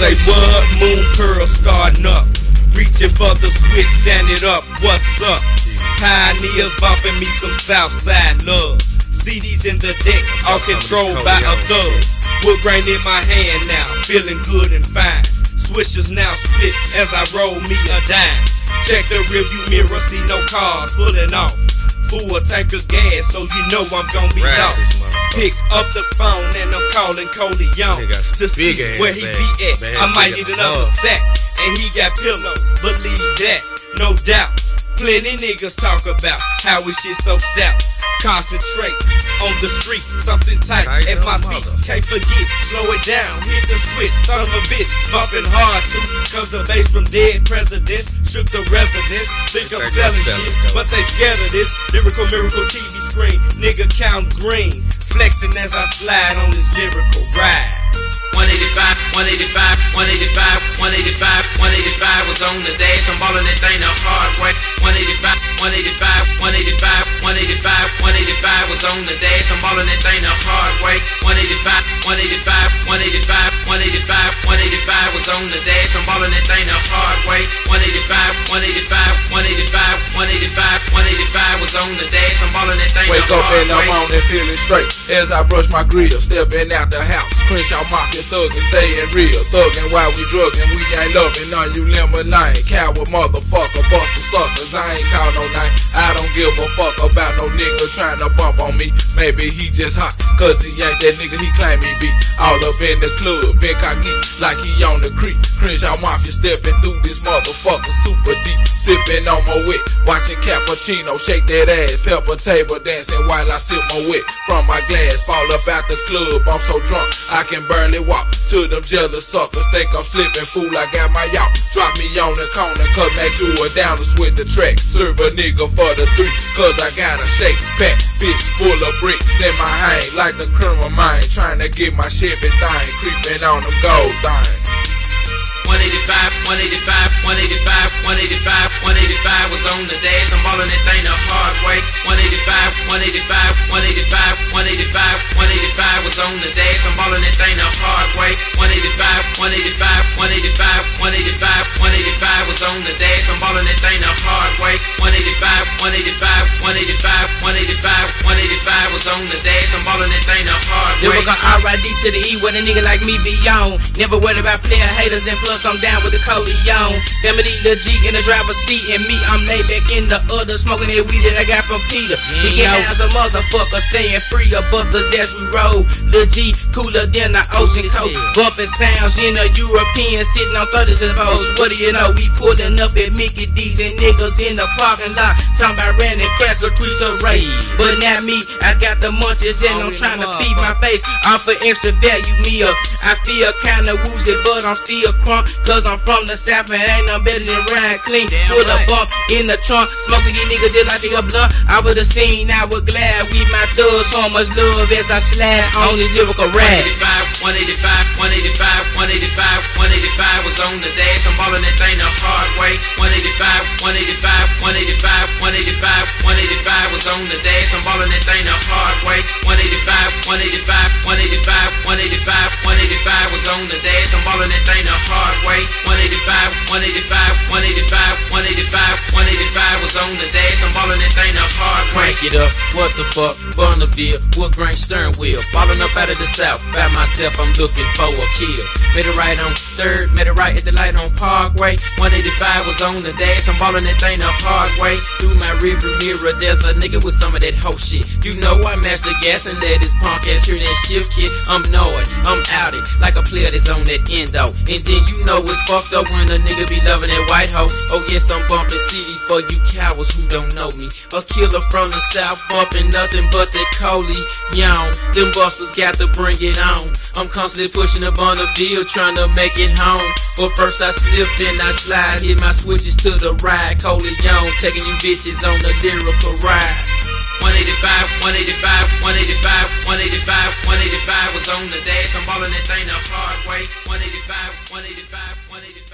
Say what? Moon Pearl starting up. Reaching for the switch, standing up. What's up? Pioneers bumping me some Southside love. CDs in the deck, all controlled by a thug. Wood grain in my hand now, feeling good and fine. Swishers now split as I roll me a dime. Check the rearview mirror, see no cars pulling off. Full tank of gas, so you know I'm gonna be off. Pick up the phone and I'm calling Colione to see where he be at. I might need another sack, and he got pillows, believe that, no doubt. Plenty niggas talk about how we shit so stout. Concentrate on the street, something tight at my feet. Can't forget, slow it down, hit the switch, son of a bitch. Bumping hard too, cause the bass from dead presidents shook the residents. Think I'm selling shit, but they scared of this. Lyrical miracle TV screen, nigga count green. Flexing as I slide on this lyrical ride. 185, 185, 185, 185, 185 was on the dash. I'm ballin' that thing the hard way. 185, 185, 185, 185, 185 was on the dash. I'm ballin' that thing the hard way. 185, 185, 185, 185, 185 was on the dash. I'm ballin' that thing the hard way. 185, 185, 185, 185, 185 was on the dash. I'm ballin' that thing the hard way. Wake up in the morning feeling straight as I brush my grill, stepping out the house. Crenshaw Mafia thuggin', stayin' real, thuggin' while we druggin'. We ain't lovin' none you lemonade, coward motherfucker, buster suckers. I ain't call no name. I don't give a fuck about no nigga tryna bump on me. Maybe he just hot, cause he ain't that nigga he claim he be. All up in the club, been cognito like he on the creek. Crenshaw Mafia steppin' through this motherfucker super deep. Sippin' on my wit, watching Cappuccino shake that ass. Pepper table dancing while I sip my wit from my glass. Fall up out the club, I'm so drunk I can barely walk. To them jealous suckers, think I'm slipping, fool, I got my yacht. Drop me on the corner, cut Mac Jewel down to switch the track. Serve a nigga for the 3, cause I got a shake pack. Fist full of bricks in my hand, like the criminal mind. Trying to get my Chevy thing, creeping on them gold things. 185, 185, 185, 185, 185 was on the dash. I'm ballin' that thing the hard way. 185, 185, 185, 185, 185 was on the dash. I'm ballin' that thing the hard way. 185, 185, 185, 185, 185 was on the dash. I'm ballin' that thing the hard way. 185, 185, 185, 185, 185 was on the dash. I'm ballin' that thing the hard way. Never gonna R.I.D. to the E with a nigga like me be on. Never worried about player haters and plus I'm down with the Colione. Family the G in the driver's seat and me, I'm laid back in the other, smoking that weed that I got from Peter. He get high as a motherfucker, staying free of busters as we roll. Lil G cooler than the ocean coast, bumping sounds in a European, sitting on 30s and foes. What do you know? We pulling up at Mickey D's and niggas in the parking lot, talking about running cracks or tweets of race. But not me, I got the munchies and I'm trying to feed my face off an extra value meal. I feel kinda woozy, but I'm still crunk. Cause I'm from the south and ain't no better than ride clean. Put a bump in the trunk, smoking these niggas just like they a blunt. I would've seen, I was glad we my thugs. So much love as I slide on this lyrical rap. 185, 185, 185, 185, 185 was on the dash. I'm ballin' that thing the hard way. 185, 185, 185, 185, 185 was on the dash. I'm ballin' that thing the hard way. 185, 185, 185, 185, 185 was on the dash. I'm ballin' that thing the hard way. 185, 185, 185, 185, 185 was on the dash. I'm ballin' that thing the hard way. Crank it up, what the fuck, Bonneville, wood grain stern wheel. Ballin' up out of the south, by myself I'm looking for a kill. Made it right on 3rd, made it right at the light on Parkway. 185 was on the dash, I'm ballin' that thing the hard way. Through my rearview mirror, there's a nigga with some of that hoe shit. You know I match the gas and let his punk ass hear that shift kid. I'm knowing, I'm out it, like a player that's on that endo. And then you know it's fucked up when a nigga be loving that white hoe. Oh yes, I'm bumping CD for you cowards who don't know me. A killer from the south bumping nothing but that Colione. Them busters got to bring it on. I'm constantly pushing up on the bill, trying to make it home. But first I slip, then I slide, hit my switches to the ride. Colione, taking you bitches on the lyrical ride. 185, 185, 185, 185, 185 was on the dash. I'm ballin' that thing the hard way. 185, 185, 185.